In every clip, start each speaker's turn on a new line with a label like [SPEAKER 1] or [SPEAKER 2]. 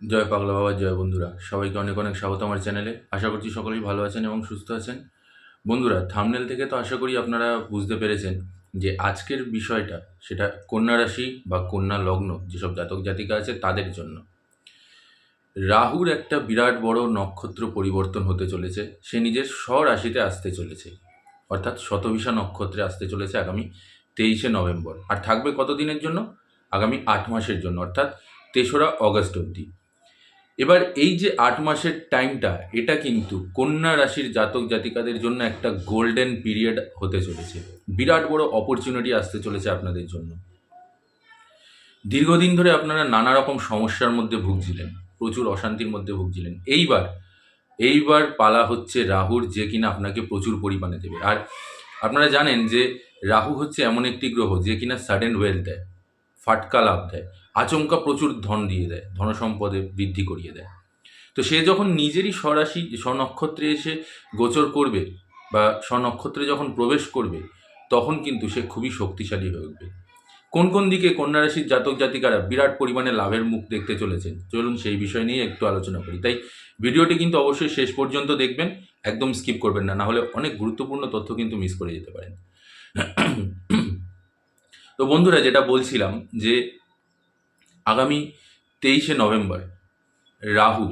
[SPEAKER 1] জয় পাগলা বাবা, জয় বন্ধুরা। সবাইকে অনেক অনেক স্বাগত আমার চ্যানেলে। আশা করছি সকলেই ভালো আছেন এবং সুস্থ আছেন। বন্ধুরা, থাম্বনেল থেকে তো আশা করি আপনারা বুঝতে পেরেছেন যে আজকের বিষয়টা সেটা কন্যা রাশি বা কন্যা লগ্ন যেসব জাতক জাতিকা আছে তাদের জন্য। রাহুর একটা বিরাট বড় নক্ষত্র পরিবর্তন হতে চলেছে। সে নিজের স্বরাশিতে আসতে চলেছে, অর্থাৎ শতভিষা নক্ষত্রে আসতে চলেছে আগামী 23শে নভেম্বর। আর থাকবে কতদিনের জন্য? আগামী 8 মাসের জন্য, অর্থাৎ 3রা অগস্ট অবধি। এবার এই যে 8 মাসের টাইমটা, এটা কিন্তু কন্যা রাশির জাতক জাতিকাদের জন্য একটা গোল্ডেন পিরিয়ড হতে চলেছে। বিরাট বড় অপরচুনিটি আসতে চলেছে আপনাদের জন্য। দীর্ঘদিন ধরে আপনারা নানা রকম সমস্যার মধ্যে ভুগছিলেন, প্রচুর অশান্তির মধ্যে ভুগছিলেন। এইবার পালা হচ্ছে রাহুর, যে কিনা আপনাকে প্রচুর পরিমাণে দেবে। আর আপনারা জানেন যে রাহু হচ্ছে এমন একটি গ্রহ যে কিনা সাডেন ওয়েলথ দেয়, ফাটকা লাভ দেয়, আচমকা প্রচুর ধন দিয়ে দেয়, ধনসম্পদে বৃদ্ধি করিয়ে দেয়। তো সে যখন নিজেরই স্বরাশি স্বনক্ষত্রে এসে গোচর করবে বা স্বনক্ষত্রে যখন প্রবেশ করবে, তখন কিন্তু সে খুবই শক্তিশালী হয়ে উঠবে। কোন কোন দিকে কন্যা রাশির জাতক জাতিকারা বিরাট পরিমাণে লাভের মুখ দেখতে চলেছেন, চলুন সেই বিষয় নিয়ে একটু আলোচনা করি। তাই ভিডিওটি কিন্তু অবশ্যই শেষ পর্যন্ত দেখবেন, একদম স্কিপ করবেন না, নাহলে অনেক গুরুত্বপূর্ণ তথ্য কিন্তু মিস করে যেতে পারেন। তো বন্ধুরা, যেটা বলছিলাম যে আগামী 23শে নভেম্বর রাহু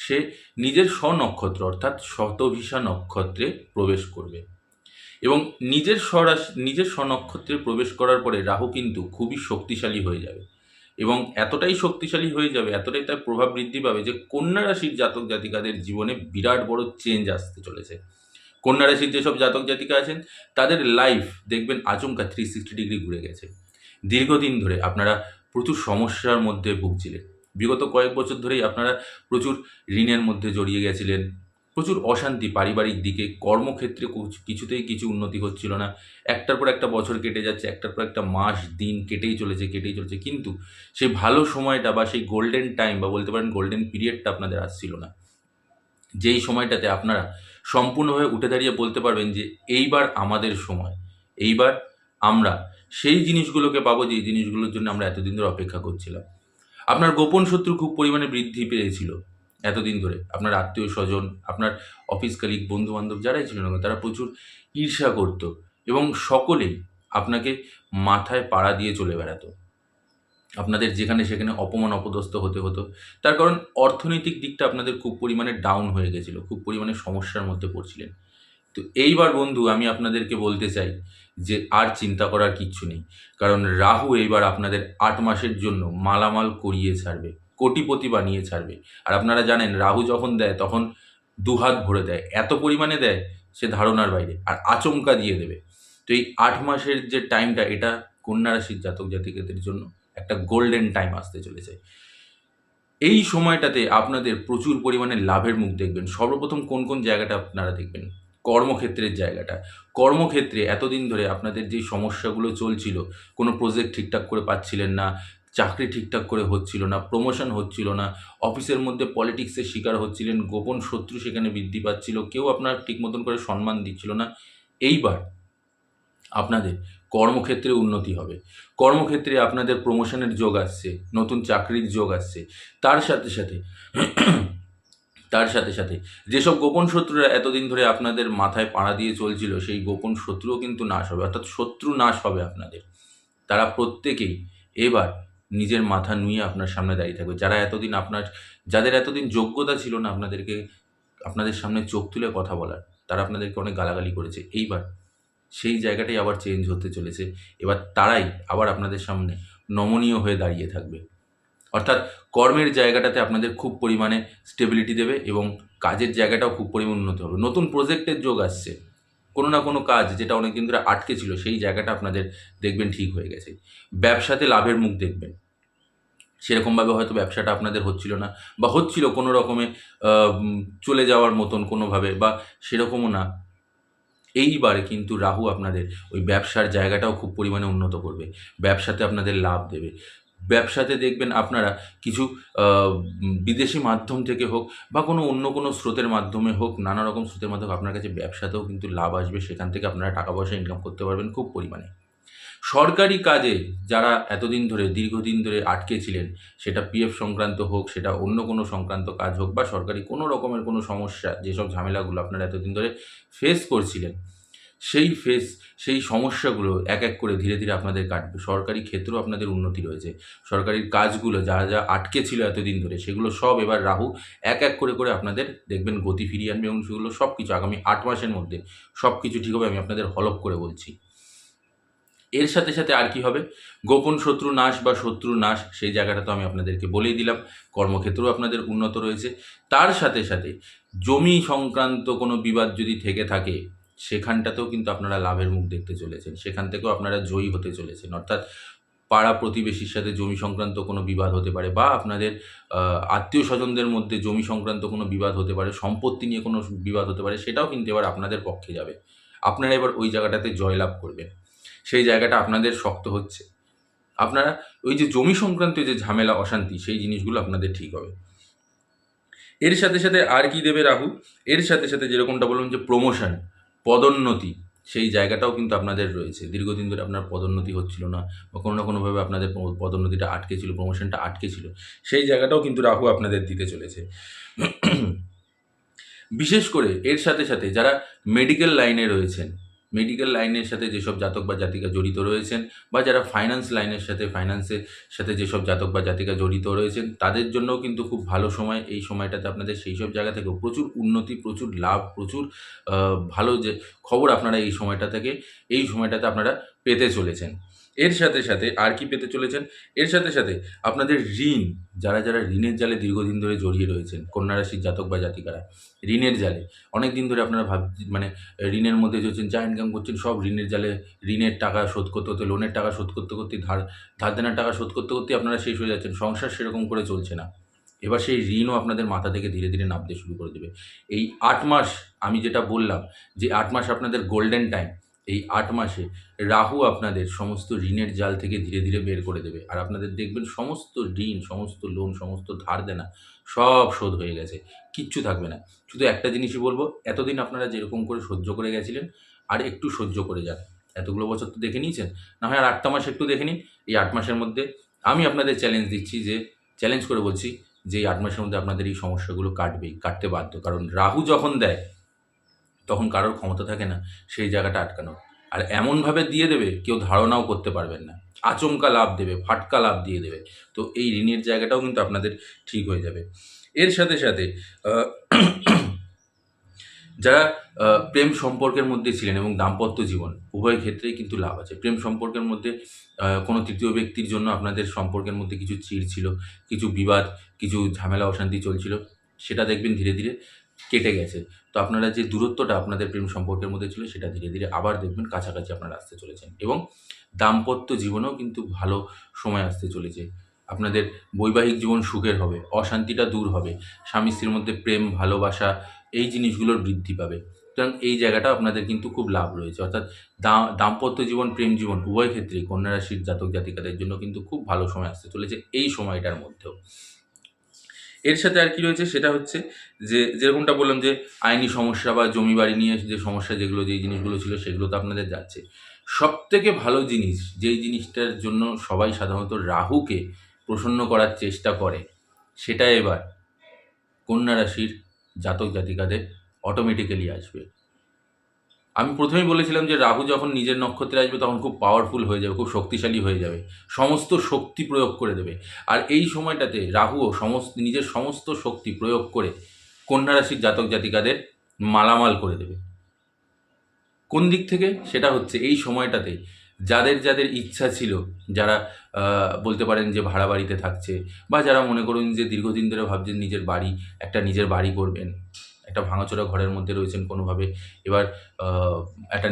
[SPEAKER 1] সে নিজের স্বনক্ষত্র অর্থাৎ শতভিষা নক্ষত্রে প্রবেশ করবে এবং নিজের স্বনক্ষত্রে প্রবেশ করার পরে রাহু কিন্তু খুবই শক্তিশালী হয়ে যাবে এবং এতটাই শক্তিশালী হয়ে যাবে, এতটাই তার প্রভাব বৃদ্ধি পাবে যে কন্যা রাশির জাতক জাতিকাদের জীবনে বিরাট বড় চেঞ্জ আসতে চলেছে। কন্যা রাশির যেসব জাতক জাতিকা আছেন তাদের লাইফ দেখবেন আচমকা 360 ডিগ্রি ঘুরে গেছে। দীর্ঘদিন ধরে আপনারা প্রচুর সমস্যার মধ্যে ভুগছিলেন। বিগত কয়েক বছর ধরেই আপনারা প্রচুর ঋণের মধ্যে জড়িয়ে গেছিলেন, প্রচুর অশান্তি পারিবারিক দিকে, কর্মক্ষেত্রে কিছুতেই কিছু উন্নতি হচ্ছিল না। একটার পর একটা বছর কেটে যাচ্ছে, একটার পর একটা মাস দিন কেটেই চলেছে, কিন্তু সেই ভালো সময়টা বা সেই গোল্ডেন টাইম বা বলতে পারেন গোল্ডেন পিরিয়ডটা আপনাদের আসছিল না। যেই সময়টাতে আপনারা সম্পূর্ণভাবে উঠে দাঁড়িয়ে বলতে পারবেন যে এইবার আমাদের সময়, এইবার আমরা সেই জিনিসগুলোকে পাবো যেই জিনিসগুলোর জন্য আমরা এতদিন ধরে অপেক্ষা করছিলাম। আপনার গোপন শত্রু খুব পরিমাণে বৃদ্ধি পেয়েছিল এতদিন ধরে। আপনার আত্মীয় স্বজন, আপনার অফিস কালিগ, বন্ধু বান্ধব যারাই ছিল না কেন, তারা প্রচুর ঈর্ষা করত এবং সকলেই আপনাকে মাথায় পাড়া দিয়ে চলে বেড়াতো। আপনাদের যেখানে সেখানে অপমান অপদস্থ হতে হতো। তার কারণ অর্থনৈতিক দিকটা আপনাদের খুব পরিমাণে ডাউন হয়ে গেছিলো, খুব পরিমাণে সমস্যার মধ্যে পড়ছিলেন। তো এইবার বন্ধু আমি আপনাদেরকে বলতে চাই যে আর চিন্তা করার কিচ্ছু নেই। কারণ রাহু এইবার আপনাদের 8 মাসের জন্য মালামাল করিয়ে ছাড়বে, কোটিপতি বানিয়ে ছাড়বে। আর আপনারা জানেন রাহু যখন দেয় তখন দুহাত ভরে দেয়, এত পরিমাণে দেয় সে ধারণার বাইরে, আর আচমকা দিয়ে দেবে। তো এই 8 মাসের যে টাইমটা, এটা কন্যা রাশির জাতক জাতিকাদের জন্য একটা গোল্ডেন টাইম আসতে চলেছে। এই সময়টাতে আপনাদের প্রচুর পরিমাণে লাভের মুখ দেখবেন। সর্বপ্রথম কোন কোন জায়গাটা আপনারা দেখবেন? কর্মক্ষেত্রের জায়গাটা। কর্মক্ষেত্রে এতদিন ধরে আপনাদের যেই সমস্যাগুলো চলছিল, কোনো প্রজেক্ট ঠিকঠাক করে পাচ্ছিলেন না, চাকরি ঠিকঠাক করে হচ্ছিল না, প্রমোশন হচ্ছিল না, অফিসের মধ্যে পলিটিক্সের শিকার হচ্ছিলেন, গোপন শত্রু সেখানে বৃদ্ধি পাচ্ছিল, কেউ আপনার ঠিক মতন করে সম্মান দিচ্ছিল না। এইবার আপনাদের কর্মক্ষেত্রে উন্নতি হবে। কর্মক্ষেত্রে আপনাদের প্রমোশনের যোগ আসছে, নতুন চাকরির যোগ আসছে। তার সাথে সাথে তার সাথে সাথে যেসব গোপন শত্রুরা এতদিন ধরে আপনাদের মাথায় পাড়া দিয়ে চলছিল, সেই গোপন শত্রুও কিন্তু নাশ হবে, অর্থাৎ শত্রু নাশ হবে আপনাদের। তারা প্রত্যেকেই এবার নিজের মাথা নুয়ে আপনার সামনে দাঁড়িয়ে থাকবে। যাদের এতদিন যোগ্যতা ছিল না আপনাদের সামনে চোখ তুলে কথা বলার, তারা আপনাদেরকে অনেক গালাগালি করেছে, এইবার সেই জায়গাটাই আবার চেঞ্জ হতে চলেছে। এবার তারাই আবার আপনাদের সামনে নমনীয় হয়ে দাঁড়িয়ে থাকবে। অর্থাৎ কর্মের জায়গাটাতে আপনাদের খুব পরিমাণে স্টেবিলিটি দেবে এবং কাজের জায়গাটাও খুব পরিমাণে উন্নতি হবে। নতুন প্রজেক্টের যোগ আসছে। কোনো না কোনো কাজ যেটা অনেকদিন ধরে আটকে ছিল, সেই জায়গাটা আপনাদের দেখবেন ঠিক হয়ে গেছে। ব্যবসাতে লাভের মুখ দেখবেন। সেরকমভাবে হয়তো ব্যবসাটা আপনাদের হচ্ছিল না, বা হচ্ছিল কোনো রকমে চলে যাওয়ার মতন কোনোভাবে, বা সেরকমও না। এইবার কিন্তু রাহু আপনাদের ওই ব্যবসার জায়গাটাও খুব পরিমাণে উন্নত করবে। ব্যবসাতে আপনাদের লাভ দেবে। ব্যবসাতে দেখবেন আপনারা কিছু বিদেশি মাধ্যম থেকে হোক বা অন্য কোনো স্রোতের মাধ্যমে হোক, নানা রকম স্রোতের মাধ্যমে আপনার কাছে ব্যবসাতেও কিন্তু লাভ আসবে। সেখান থেকে আপনারা টাকা পয়সা ইনকাম করতে পারবেন খুব পরিমাণে। সরকারি কাজে যারা এতদিন ধরে দীর্ঘদিন ধরে আটকে ছিলেন, সেটা পিএফ সংক্রান্ত হোক, সেটা অন্য কোনো সংক্রান্ত কাজ হোক, বা সরকারি কোনো রকমের কোনো সমস্যা, যেসব ঝামেলাগুলো আপনারা এতদিন ধরে ফেস করছিলেন, সেই সমস্যাগুলো এক এক করে ধীরে ধীরে আপনাদের কাটবে। সরকারি ক্ষেত্রেও আপনাদের উন্নতি রয়েছে। সরকারি কাজগুলো যা যা আটকে ছিল এতদিন ধরে, সেগুলো সব এবার রাহু এক এক করে আপনাদের দেখবেন গতি ফিরিয়ে আনবে, এবং সেগুলো সব কিছু আগামী 8 মাসের মধ্যে সব কিছু ঠিক হবে, আমি আপনাদের হলফ করে বলছি। এর সাথে সাথে আর কি হবে, গোপন শত্রু নাশ বা শত্রু নাশ, সেই জায়গাটা তো আমি আপনাদেরকে বলেই দিলাম। কর্মক্ষেত্রেও আপনাদের উন্নত রয়েছে। তার সাথে সাথে জমি সংক্রান্ত কোনো বিবাদ যদি থেকে থাকে, সেখানটাতেও কিন্তু আপনারা লাভের মুখ দেখতে চলেছেন। সেখান থেকেও আপনারা জয়ী হতে চলেছেন। অর্থাৎ পাড়া প্রতিবেশীর সাথে জমি সংক্রান্ত কোনো বিবাদ হতে পারে, বা আপনাদের আত্মীয় স্বজনদের মধ্যে জমি সংক্রান্ত কোনো বিবাদ হতে পারে, সম্পত্তি নিয়ে কোনো বিবাদ হতে পারে, সেটাও কিন্তু এবার আপনাদের পক্ষে যাবে। আপনারা এবার ওই জায়গাটাতে জয়লাভ করবেন। সেই জায়গাটা আপনাদের শক্ত হচ্ছে। আপনারা ওই যে জমি সংক্রান্ত যে ঝামেলা অশান্তি, সেই জিনিসগুলো আপনাদের ঠিক হবে। এর সাথে সাথে আর কি দেবে রাহু, এর সাথে সাথে যেরকমটা বললাম যে প্রমোশন, পদোন্নতি, সেই জায়গাটাও কিন্তু আপনাদের রয়েছে। দীর্ঘদিন ধরে আপনার পদোন্নতি হচ্ছিল না, বা কোনো না কোনোভাবে আপনাদের পদোন্নতিটা আটকে ছিল, প্রমোশনটা আটকে ছিল, সেই জায়গাটাও কিন্তু রাহু আপনাদের দিতে চলেছে। বিশেষ করে এর সাথে সাথে যারা মেডিকেল লাইনে রয়েছেন, মেডিকেল লাইনের সাথে যেসব জাতক বা জাতিকা জড়িত রয়েছেন, বা যারা ফাইন্যান্সের সাথে যেসব জাতক বা জাতিকা জড়িত রয়েছেন, তাদের জন্যও কিন্তু খুব ভালো সময়। এই সময়টাতে আপনাদের সেই সব জায়গা থেকেও প্রচুর উন্নতি, প্রচুর লাভ, প্রচুর ভালো যে খবর আপনারা এই সময়টাতে আপনারা পেতে চলেছেন। এর সাথে সাথে আর কি পেতে চলেছেন, এর সাথে সাথে আপনাদের ঋণ, যারা যারা ঋণের জালে দীর্ঘদিন ধরে জড়িয়ে রয়েছেন, কন্যা রাশির জাতক বা জাতিকারা ঋণের জালে অনেক দিন ধরে আপনারা মানে ঋণের মধ্যে চলছেন, যা ইনকাম করছেন সব ঋণের জালে, ঋণের টাকা শোধ করতে করতে, লোনের টাকা শোধ করতে করতে, ধার দেনার টাকা শোধ করতে করতে আপনারা শেষ হয়ে যাচ্ছেন। সংসার সেরকম করে চলছে না। এবার সেই ঋণও আপনাদের মাথা থেকে ধীরে ধীরে নামতে শুরু করে দেবে। এই 8 মাস, আমি যেটা বললাম যে 8 মাস আপনাদের গোল্ডেন টাইম, এই 8 মাসে রাহু আপনাদের সমস্ত ঋণের জাল থেকে ধীরে ধীরে বের করে দেবে। আর আপনাদের দেখবেন সমস্ত ঋণ, সমস্ত লোন, সমস্ত ধার দেনা সব শোধ হয়ে গেছে, কিচ্ছু থাকবে না। শুধু একটা জিনিসই বলবো, এতদিন আপনারা যেরকম করে সহ্য করে গেছিলেন, আর একটু সহ্য করে যান। এতগুলো বছর তো দেখে নিয়েছেন, না হয় আর 8টা মাস একটু দেখে নিন। এই 8 মাসের মধ্যে আমি আপনাদের চ্যালেঞ্জ করে বলছি যে এই 8 মাসের মধ্যে আপনাদের এই সমস্যাগুলো কাটতে বাধ্য। কারণ রাহু যখন দেয়, তখন কারোর ক্ষমতা থাকে না সেই জায়গাটা আটকানো। আর এমনভাবে দিয়ে দেবে, কেউ ধারণাও করতে পারবেন না। আচমকা লাভ দেবে, ফাটকা লাভ দিয়ে দেবে। তো এই ঋণের জায়গাটাও কিন্তু আপনাদের ঠিক হয়ে যাবে। এর সাথে সাথে আহ, যারা প্রেম সম্পর্কের মধ্যে ছিলেন এবং দাম্পত্য জীবন, উভয় ক্ষেত্রেই কিন্তু লাভ আছে। প্রেম সম্পর্কের মধ্যে কোনো তৃতীয় ব্যক্তির জন্য আপনাদের সম্পর্কের মধ্যে কিছু চিড় ছিল, কিছু বিবাদ, কিছু ঝামেলা অশান্তি চলছিল, সেটা দেখবেন ধীরে ধীরে কেটে গেছে। তো আপনারা যে দূরত্বটা আপনাদের প্রেম সম্পর্কের মধ্যে ছিল, সেটা ধীরে ধীরে আবার দেখবেন কাছাকাছি আপনারা আসতে চলেছেন। এবং দাম্পত্য জীবনেও কিন্তু ভালো সময় আসতে চলেছে। আপনাদের বৈবাহিক জীবন সুখের হবে, অশান্তিটা দূর হবে, স্বামী স্ত্রীর মধ্যে প্রেম, ভালোবাসা, এই জিনিসগুলোর বৃদ্ধি পাবে। সুতরাং এই জায়গাটা আপনাদের কিন্তু খুব লাভ রয়েছে। অর্থাৎ দাম্পত্য জীবন, প্রেম জীবন, উভয় ক্ষেত্রেই কন্যা রাশির জাতক জাতিকাদের জন্য কিন্তু খুব ভালো সময় আসতে চলেছে এই সময়টার মধ্যেও। এর সাথে আর কি রয়েছে, সেটা হচ্ছে যে যেরকমটা বললাম যে আইনি সমস্যা বা জমি বাড়ি নিয়ে যে সমস্যা, যেই জিনিসগুলো ছিল, সেগুলো তো আপনাদের যাচ্ছে। সবথেকে ভালো জিনিস, যেই জিনিসটার জন্য সবাই সাধারণত রাহুকে প্রসন্ন করার চেষ্টা করে, সেটা এবার কন্যা রাশির জাতক জাতিকাদের অটোমেটিক্যালি আসবে। আমি প্রথমেই বলেছিলাম যে রাহু যখন নিজের নক্ষত্রে আসবে, তখন খুব পাওয়ারফুল হয়ে যাবে, খুব শক্তিশালী হয়ে যাবে, সমস্ত শক্তি প্রয়োগ করে দেবে। আর এই সময়টাতে রাহুও নিজের সমস্ত শক্তি প্রয়োগ করে কন্যা রাশির জাতক জাতিকাদের মালামাল করে দেবে। কোন দিক থেকে? সেটা হচ্ছে এই সময়টাতে যাদের যাদের ইচ্ছা ছিল, যারা বলতে পারেন যে ভাড়া বাড়িতে থাকছে, বা যারা মনে করুন যে দীর্ঘদিন ধরে ভাবছেন নিজের বাড়ি করবেন, একটা ভাঙাচোরা ঘরের মধ্যে রয়েছেন কোনোভাবে, এবার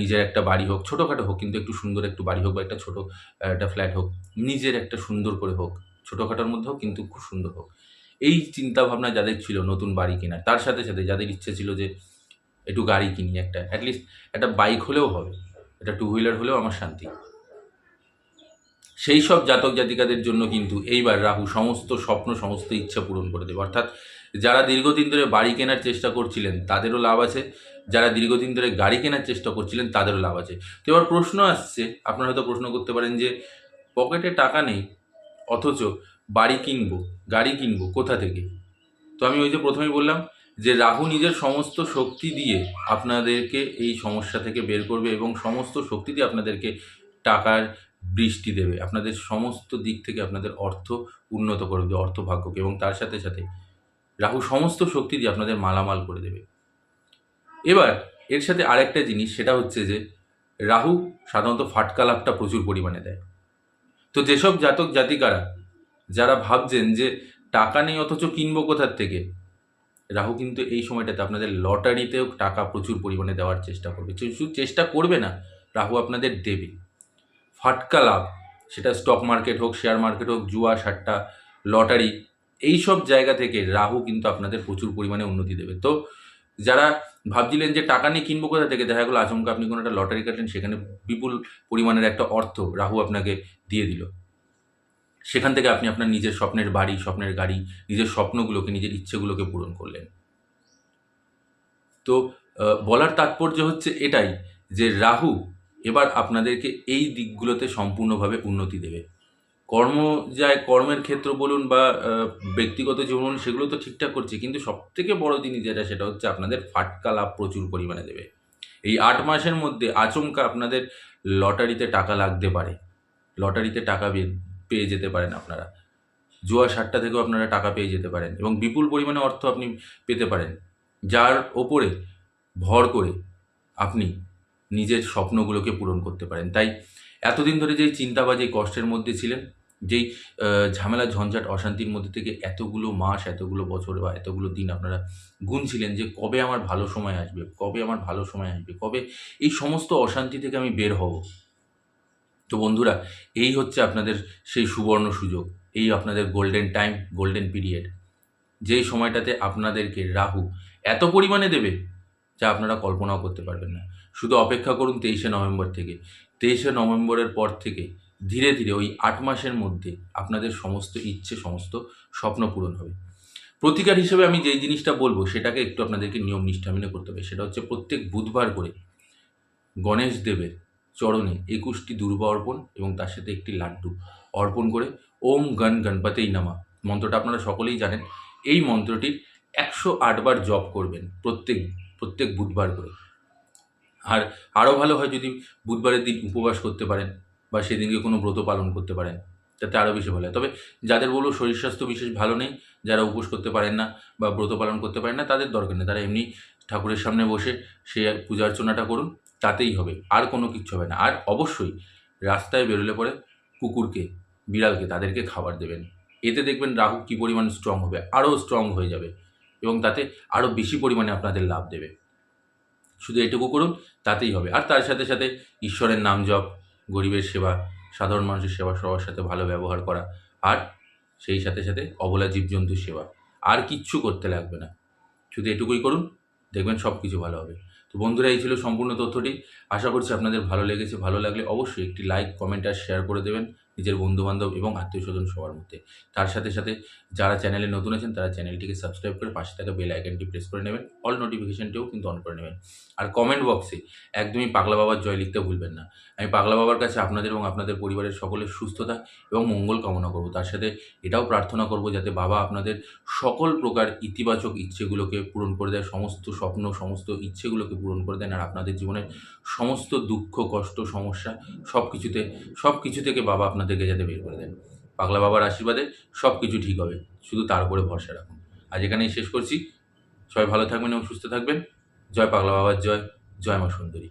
[SPEAKER 1] নিজের একটা বাড়ি হোক, ছোটোখাটো হোক, কিন্তু একটু সুন্দর একটু বাড়ি হোক, বা একটা ফ্ল্যাট হোক, নিজের একটা সুন্দর করে হোক, ছোটোখাটোর মধ্যে হোক, কিন্তু খুব সুন্দর হোক, এই চিন্তাভাবনা যাদের ছিল নতুন বাড়ি কেনার, তার সাথে সাথে যাদের ইচ্ছে ছিল যে একটু গাড়ি কিনি, অ্যাটলিস্ট একটা বাইক হলেও হবে, একটা টু হুইলার হলেও আমার শান্তি, সেই সব জাতক জাতিকাদের জন্য কিন্তু এইবার রাহু সমস্ত স্বপ্ন, সমস্ত ইচ্ছা পূরণ করে দেবে। অর্থাৎ যারা দীর্ঘদিন ধরে বাড়ি কেনার চেষ্টা করছিলেন, তাদেরও লাভ আছে, যারা দীর্ঘদিন ধরে গাড়ি কেনার চেষ্টা করছিলেন তাদেরও লাভ আছে। তো এবার প্রশ্ন আসছে, আপনারা হয়তো প্রশ্ন করতে পারেন যে পকেটে টাকা নেই অথচ বাড়ি কিনবো, গাড়ি কিনবো কোথা থেকে? তো আমি ওই যে প্রথমেই বললাম যে রাহু নিজের সমস্ত শক্তি দিয়ে আপনাদেরকে এই সমস্যা থেকে বের করবে এবং সমস্ত শক্তি দিয়ে আপনাদেরকে টাকার বৃষ্টি দেবে, আপনাদের সমস্ত দিক থেকে আপনাদের অর্থ উন্নত করে দেবে, অর্থ ভাগ্যকে, এবং তার সাথে সাথে রাহু সমস্ত শক্তি দিয়ে আপনাদের মালামাল করে দেবে। এবার এর সাথে আরেকটা জিনিস, সেটা হচ্ছে যে রাহু সাধারণত ফাটকা লাভটা প্রচুর পরিমাণে দেয়। তো যেসব জাতক জাতিকারা যারা ভাবছেন যে টাকা নেই অথচ কিনবো কোথার থেকে, রাহু কিন্তু এই সময়টাতে আপনাদের লটারিতেও টাকা প্রচুর পরিমাণে দেওয়ার চেষ্টা করবে। শুধু চেষ্টা করবে না, রাহু আপনাদের দেবে ফাটকা লাভ। সেটা স্টক মার্কেট হোক, শেয়ার মার্কেট হোক, জুয়া সাট্টা, লটারি, এই সব জায়গা থেকে রাহু কিন্তু আপনাদের প্রচুর পরিমাণে উন্নতি দেবে। তো যারা ভাবছিলেন যে টাকা নিয়ে কিনবো কোথা থেকে, দেখা গেলো আচমকা আপনি কোনো একটা লটারি কাটলেন, সেখানে বিপুল পরিমাণের একটা অর্থ রাহু আপনাকে দিয়ে দিল। সেখান থেকে আপনি আপনার নিজের স্বপ্নের বাড়ি, স্বপ্নের গাড়ি, নিজের স্বপ্নগুলোকে, নিজের ইচ্ছেগুলোকে পূরণ করলেন। তো বলার তাৎপর্য হচ্ছে এটাই যে রাহু এবার আপনাদেরকে এই দিকগুলোতে সম্পূর্ণভাবে উন্নতি দেবে। কর্মের ক্ষেত্র বলুন বা ব্যক্তিগত জীবন বলুন, সেগুলো তো ঠিকঠাক করছে, কিন্তু সবথেকে বড় জিনিস যেটা, সেটা হচ্ছে আপনাদের ফাটকা লাভ প্রচুর পরিমাণে দেবে। এই 8 মাসের মধ্যে আচমকা আপনাদের লটারিতে টাকা লাগতে পারে, লটারিতে টাকা পেয়ে যেতে পারেন আপনারা, জুয়া সাট্টা থেকেও আপনারা টাকা পেয়ে যেতে পারেন এবং বিপুল পরিমাণে অর্থ আপনি পেতে পারেন, যার ওপরে ভর করে আপনি নিজের স্বপ্নগুলোকে পূরণ করতে পারেন। তাই এতদিন ধরে যেই চিন্তা বা যেই কষ্টের মধ্যে ছিলেন, যেই ঝামেলা, ঝঞ্ঝাট, অশান্তির মধ্যে থেকে এতগুলো মাস, এতগুলো বছর বা এতগুলো দিন আপনারা গুনছিলেন যে কবে আমার ভালো সময় আসবে, কবে আমার ভালো সময় আসবে, কবে এই সমস্ত অশান্তি থেকে আমি বের হব। তো বন্ধুরা, এই হচ্ছে আপনাদের সেই সুবর্ণ সুযোগ, এই আপনাদের গোল্ডেন টাইম, গোল্ডেন পিরিয়ড, যেই সময়টাতে আপনাদেরকে রাহু এত পরিমাণে দেবে যা আপনারা কল্পনাও করতে পারবেন না। শুধু অপেক্ষা করুন 23শে নভেম্বর থেকে। 23শে নভেম্বরের পর থেকে ধীরে ধীরে ওই 8 মাসের মধ্যে আপনাদের সমস্ত ইচ্ছে, সমস্ত স্বপ্ন পূরণ হবে। প্রতিকার হিসেবে আমি যেই জিনিসটা বলবো, সেটাকে একটু আপনাদেরকে নিয়ম নিষ্ঠা মেনে করতে হবে। সেটা হচ্ছে প্রত্যেক বুধবার করে গণেশ দেবের চরণে 21টি দুর্বা অর্পণ এবং তার সাথে একটি লাড্ডু অর্পণ করে ওম গণ গণপতেই নমঃ মন্ত্রটা আপনারা সকলেই জানেন। এই মন্ত্রটির 108 বার জপ করবেন প্রত্যেক বুধবার করে। আর আরও ভালো হয় যদি বুধবারের দিন উপবাস করতে পারেন বা সেদিনকে কোনো ব্রত পালন করতে পারেন, তাতে আরও বেশি ভালো হয়। তবে যাদের বলবো শরীর স্বাস্থ্য বিশেষ ভালো নেই, যারা উপোস করতে পারেন না বা ব্রত পালন করতে পারেন না, তাদের দরকার নেই, তারা এমনি ঠাকুরের সামনে বসে সে পূজা অর্চনাটা করুন, তাতেই হবে, আর কোনো কিচ্ছু হবে না। আর অবশ্যই রাস্তায় বেরোলে পরে কুকুরকে, বিড়ালকে, তাদেরকে খাবার দেবেন। এতে দেখবেন রাহু কী পরিমাণ স্ট্রং হবে, আরও স্ট্রং হয়ে যাবে এবং তাতে আরও বেশি পরিমাণে আপনাদের লাভ দেবে। শুধু এটুকু করুন, তাতেই হবে। আর তার সাথে সাথে ঈশ্বরের নাম জপ, গরিবের সেবা, সাধারণ মানুষের সেবা, সবার সাথে ভালো ব্যবহার করা, আর সেই সাথে সাথে অবলা জীবজন্তুর সেবা, আর কিচ্ছু করতে লাগবে না। শুধু এটুকুই করুন, দেখবেন সব কিছু ভালো হবে। তো বন্ধুরা, এই ছিল সম্পূর্ণ তথ্যটি। আশা করছি আপনাদের ভালো লেগেছে। ভালো লাগলে অবশ্যই একটি লাইক, কমেন্ট আর শেয়ার করে দেবেন নিজের বন্ধুবান্ধব এবং আত্মীয়স্বজন সবার মধ্যে। তার সাথে সাথে যারা চ্যানেলে নতুন আছেন, তারা চ্যানেলটিকে সাবস্ক্রাইব করে পাশে থাকা বেল আইকনটি প্রেস করে নেবেন, অল নোটিফিকেশনটিও কিন্তু অন করে নেবেন। আর কমেন্ট বক্সে একদমই পাগলা বাবার জয় লিখতে ভুলবেন না। আমি পাগলা বাবার কাছে আপনাদের এবং আপনাদের পরিবারের সকলের সুস্থতা এবং মঙ্গল কামনা করব। তার সাথে এটাও প্রার্থনা করব যাতে বাবা আপনাদের সকল প্রকার ইতিবাচক ইচ্ছেগুলোকে পূরণ করে দেয়, সমস্ত স্বপ্ন, সমস্ত ইচ্ছেগুলোকে পূরণ করে দেন, আর আপনাদের জীবনের সমস্ত দুঃখ, কষ্ট, সমস্যা সব কিছু থেকে বাবা আপনাদেরকে যাতে বের করে দেন। পাগলা বাবার আশীর্বাদে সব কিছু ঠিক হবে, শুধু তার উপরে ভরসা রাখুন। আজ এখানেই শেষ করছি। সবাই ভালো থাকবেন এবং সুস্থ থাকবেন। জয় পাগলা বাবার জয়, জয় মা সুন্দরী।